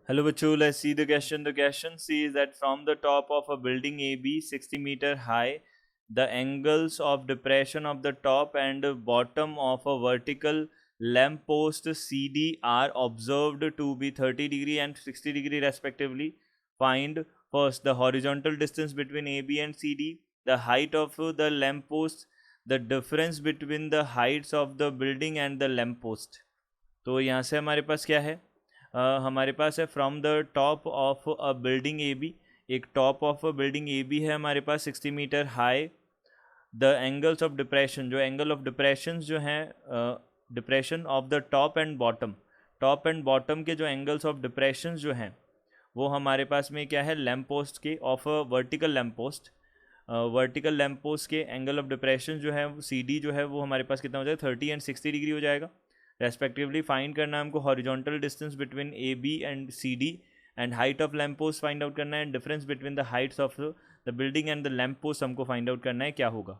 Hello, Bachul. Let's see the question. The question says that from the top of a building AB 60-meter high, the angles of depression of the top and bottom of a vertical lamppost CD are observed to be 30° and 60° respectively. Find first the horizontal distance between AB and CD, the height of the lamppost, the difference between the heights of the building and the lamppost. तो यहाँ से हमारे पास क्या है? हमारे पास है from the top of a building A B, एक top of a building A B है हमारे पास 60 metre high. The angles of depression, जो एंगल ऑफ डिप्रेशन जो हैं, depression of the top and bottom के जो एंगल्स ऑफ डिप्रेशन जो हैं वो हमारे पास में क्या है, लैम्प पोस्ट के of a vertical lamp post के एंगल ऑफ डिप्रेशन जो है सी डी जो है वो हमारे पास कितना हो जाएगा, 30 एंड 60 डिग्री हो जाएगा रेस्पेक्टिवली। फाइंड करना है हमको horizontal distance between A B and C D, and height of lamp post find out करना है, and difference between the heights of the building and the lamp post हमको find out करना है क्या होगा।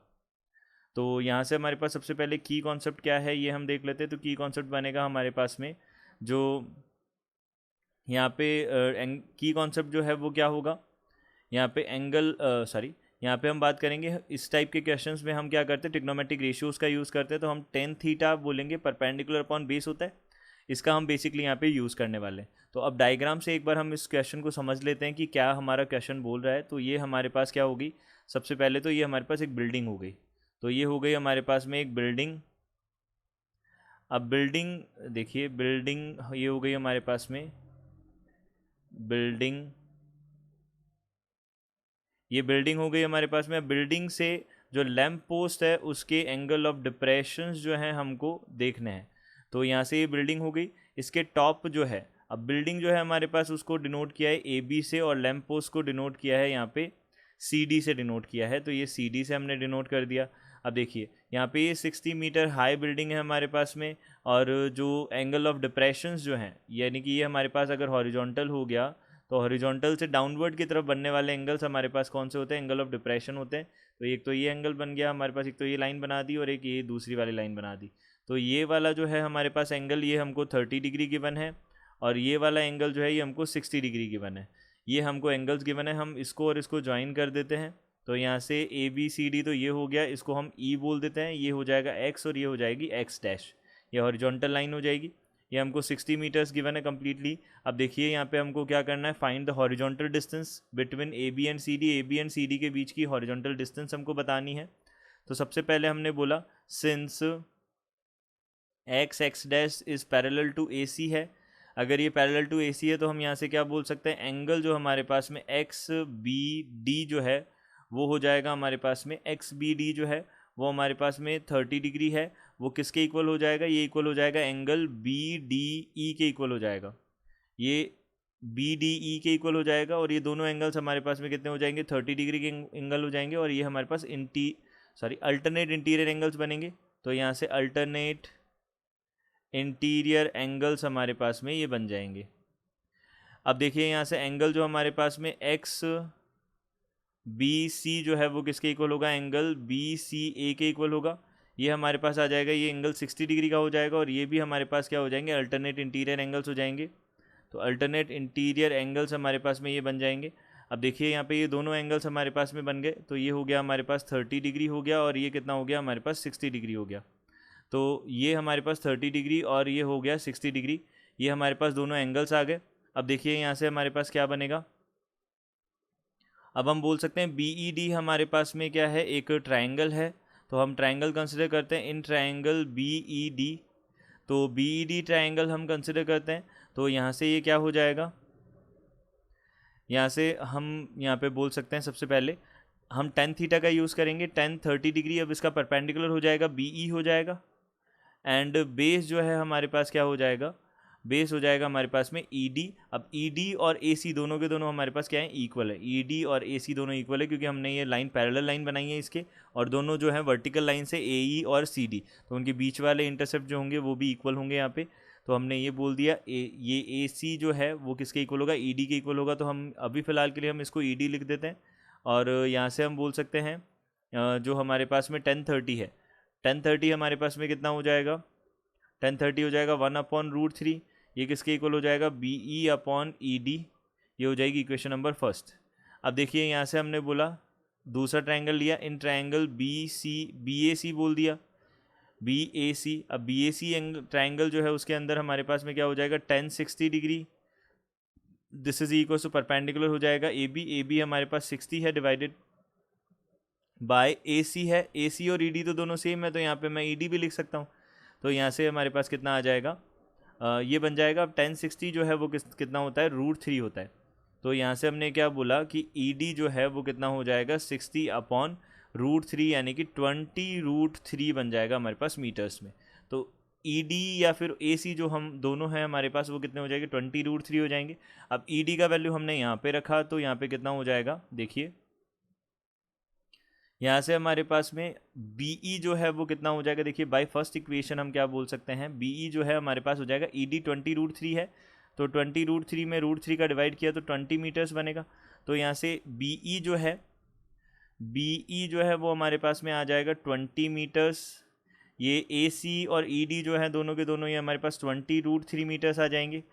तो यहाँ से हमारे पास सबसे पहले की कॉन्सेप्ट क्या है ये हम देख लेते हैं। तो की कॉन्सेप्ट बनेगा हमारे पास में जो यहाँ पे की कॉन्सेप्ट जो है वो क्या होगा, यहाँ पे एंगल यहाँ पे हम बात करेंगे इस टाइप के क्वेश्चंस में हम क्या करते हैं, ट्रिग्नोमेट्रिक रेशियोज़ का यूज़ करते हैं। तो हम टेन थीटा बोलेंगे, परपेंडिकुलर अपॉन बेस होता है, इसका हम बेसिकली यहाँ पे यूज़ करने वाले हैं। तो अब डायग्राम से एक बार हम इस क्वेश्चन को समझ लेते हैं कि क्या हमारा क्वेश्चन बोल रहा है। तो ये हमारे पास क्या होगी, सबसे पहले तो ये हमारे पास एक बिल्डिंग हो गई। तो ये हो गई हमारे पास में एक बिल्डिंग। अब बिल्डिंग देखिए, बिल्डिंग ये हो गई हमारे पास में बिल्डिंग, ये बिल्डिंग हो गई हमारे पास में। बिल्डिंग से जो लैम्प पोस्ट है उसके एंगल ऑफ डिप्रेशन जो है हमको देखने हैं। तो यहाँ से ये बिल्डिंग हो गई, इसके टॉप जो है, अब बिल्डिंग जो है हमारे पास उसको डिनोट किया है ए बी से, और लैम्प पोस्ट को डिनोट किया है यहाँ पे सी डी से डिनोट किया है। तो ये सी डी से हमने डिनोट कर दिया। अब देखिए यहाँ पे ये 60 मीटर हाई बिल्डिंग है हमारे पास में, और जो एंगल ऑफ डिप्रेशंस जो हैं, यानी कि ये हमारे पास अगर हॉरिजॉन्टल हो गया तो हॉरिजॉन्टल से डाउनवर्ड की तरफ बनने वाले एंगल्स हमारे पास कौन से होते हैं, एंगल ऑफ डिप्रेशन होते हैं। तो एक तो ये एंगल बन गया हमारे पास, एक तो ये लाइन बना दी और एक ये दूसरी वाली लाइन बना दी। तो ये वाला जो है हमारे पास एंगल, ये हमको 30 डिग्री गिवन है, और ये वाला एंगल जो है ये हमको 60 डिग्री गिवन है। ये हमको एंगल्स गिवन है, हम इसको और इसको ज्वाइन कर देते हैं। तो यहाँ से ए बी सी डी तो ये हो गया, इसको हम ई बोल देते हैं, ये हो जाएगा एक्स और ये हो जाएगी एक्स डैश, ये हॉरिजॉन्टल लाइन हो जाएगी। ये हमको 60 मीटर्स गिवन है कम्प्लीटली। अब देखिए यहाँ पे हमको क्या करना है, find the horizontal distance between A B and C D, A B and C D के बीच की हॉरिजॉन्टल डिस्टेंस हमको बतानी है। तो सबसे पहले हमने बोला since X dash is parallel to A C है, अगर ये पैरेलल टू ए सी है तो हम यहाँ से क्या बोल सकते हैं, एंगल जो हमारे पास में एक्स बी डी जो है वो हो जाएगा हमारे पास में, एक्स बी डी जो है वो हमारे पास में 30 डिग्री है। वो किसके इक्वल हो जाएगा, ये इक्वल हो जाएगा एंगल बी डी ई के इक्वल हो जाएगा, ये बी डी ई के इक्वल हो जाएगा। और ये दोनों एंगल्स हमारे पास में कितने हो जाएंगे, 30 डिग्री के एंगल हो जाएंगे, और ये हमारे पास अल्टरनेट इंटीरियर एंगल्स बनेंगे। तो यहाँ से अल्टरनेट इंटीरियर एंगल्स हमारे पास में ये बन जाएंगे। अब देखिए यहाँ से एंगल जो हमारे पास में एक्स बी सी जो है वो किसके इक्वल होगा, एंगल बी सी ए के इक्वल होगा। ये हमारे पास आ जाएगा, ये एंगल 60 डिग्री का हो जाएगा, और ये भी हमारे पास क्या हो जाएंगे, अल्टरनेट इंटीरियर एंगल्स हो जाएंगे। तो अल्टरनेट इंटीरियर एंगल्स हमारे पास में ये बन जाएंगे। अब देखिए यहाँ पे ये दोनों एंगल्स हमारे पास में बन गए। तो ये हो गया हमारे पास 30 डिग्री हो गया, और ये कितना हो गया हमारे पास 60 डिग्री हो गया। तो ये हमारे पास 30 डिग्री और ये हो गया 60 डिग्री, ये हमारे पास दोनों एंगल्स आ गए। अब देखिए यहाँ से हमारे पास क्या बनेगा, अब हम बोल सकते हैं बी ई डी हमारे पास में क्या है, एक ट्राइंगल है। तो हम ट्राइंगल कंसिडर करते हैं in triangle B E D. तो बी ई डी ट्राइंगल हम कंसिडर करते हैं। तो यहाँ से ये क्या हो जाएगा, यहाँ से हम यहाँ पे बोल सकते हैं सबसे पहले हम टेन थीटा का यूज़ करेंगे, टेन 30 डिग्री। अब इसका परपेंडिकुलर हो जाएगा बी ई हो जाएगा, एंड बेस जो है हमारे पास क्या हो जाएगा, बेस हो जाएगा हमारे पास में ई डी। अब ई डी और ए सी दोनों के दोनों हमारे पास क्या है, इक्वल है। ई डी और ए सी दोनों इक्वल है, क्योंकि हमने ये लाइन पैरेलल लाइन बनाई है इसके, और दोनों जो है वर्टिकल लाइन से ए ई और सी डी, तो उनके बीच वाले इंटरसेप्ट जो होंगे वो भी इक्वल होंगे यहाँ पे। तो हमने ये बोल दिया ये ए सी जो है वो किसके इक्वल होगा, ई डी के इक्वल होगा। तो हम अभी फ़िलहाल के लिए हम इसको ई डी लिख देते हैं। और यहाँ से हम बोल सकते हैं जो हमारे पास में 1030 है, 1030 हमारे पास में कितना हो जाएगा, 1030 हो जाएगा 1/√3। ये किसके इक्वल हो जाएगा, B E upon E D, ये हो जाएगी इक्वेशन नंबर फर्स्ट। अब देखिए यहाँ से हमने बोला दूसरा ट्रायंगल लिया, इन ट्रायंगल बी ए सी बोल दिया, बी ए सी। अब बी ए सी ट्रायंगल जो है उसके अंदर हमारे पास में क्या हो जाएगा, 1060 degree, this is equal to perpendicular हो जाएगा ए बी हमारे पास 60 है, डिवाइडेड बाय ए सी है, ए सी और ई डी तो दोनों सेम है, तो यहाँ पे मैं ई डी भी लिख सकता हूँ। तो यहाँ से हमारे पास कितना आ जाएगा, ये बन जाएगा। अब 1060 जो है वो कितना होता है, √3 होता है। तो यहाँ से हमने क्या बोला कि ई डी जो है वो कितना हो जाएगा, 60 अपॉन √3, यानी कि 20√3 बन जाएगा हमारे पास मीटर्स में। तो ई डी या फिर ए सी जो हम दोनों हैं हमारे पास, वो कितने हो जाएंगे, 20√3 हो जाएंगे। अब ई डी का वैल्यू हमने यहाँ पे रखा, तो यहाँ पे कितना हो जाएगा, देखिए यहाँ से हमारे पास में बी ई जो है वो कितना हो जाएगा, देखिए बाय फर्स्ट इक्वेशन हम क्या बोल सकते हैं, बी ई जो है हमारे पास हो जाएगा, ई डी 20√3 है, तो 20√3 में √3 का डिवाइड किया तो 20 मीटर्स बनेगा। तो यहाँ से बी ई जो है वो हमारे पास में आ जाएगा 20 मीटर्स। ये ए सी और ई डी जो है दोनों के दोनों ये हमारे पास 20√3 मीटर्स आ जाएंगे।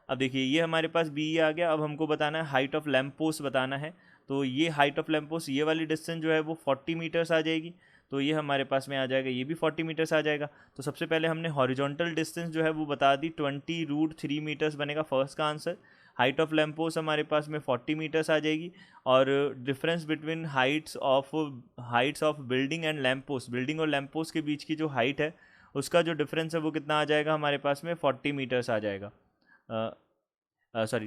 अब देखिए ये हमारे पास बी ई आ गया। अब हमको बताना है हाइट ऑफ लैम्प पोस्ट बताना है, तो ये हाइट ऑफ लैम्प पोस्ट, ये वाली डिस्टेंस जो है वो 40 मीटर्स आ जाएगी, तो ये हमारे पास में आ जाएगा, ये भी 40 मीटर्स आ जाएगा। तो सबसे पहले हमने हॉरिजॉन्टल डिस्टेंस जो है वो बता दी, 20√3 मीटर्स बनेगा फर्स्ट का answer. Height of lamp post हमारे पास में 40 मीटर्स आ जाएगी, और difference between Heights of building and lamp post, building और लैम्प पोस्ट के बीच की जो हाइट है उसका जो डिफरेंस है वो कितना आ जाएगा हमारे पास में, 40 मीटर्स आ जाएगा,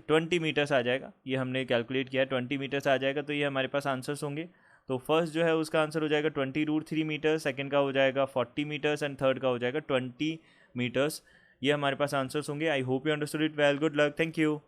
20 मीटर्स आ जाएगा। ये हमने कैलकुलेट किया है, 20 मीटर्स आ जाएगा। तो ये हमारे पास आंसर्स होंगे। तो फर्स्ट जो है उसका आंसर हो जाएगा 20√3 मीटर्स, सेकंड का हो जाएगा 40 मीटर्स एंड थर्ड का हो जाएगा 20 मीटर्स। ये हमारे पास आंसर्स होंगे। I hope you understood it well. Good luck, thank you.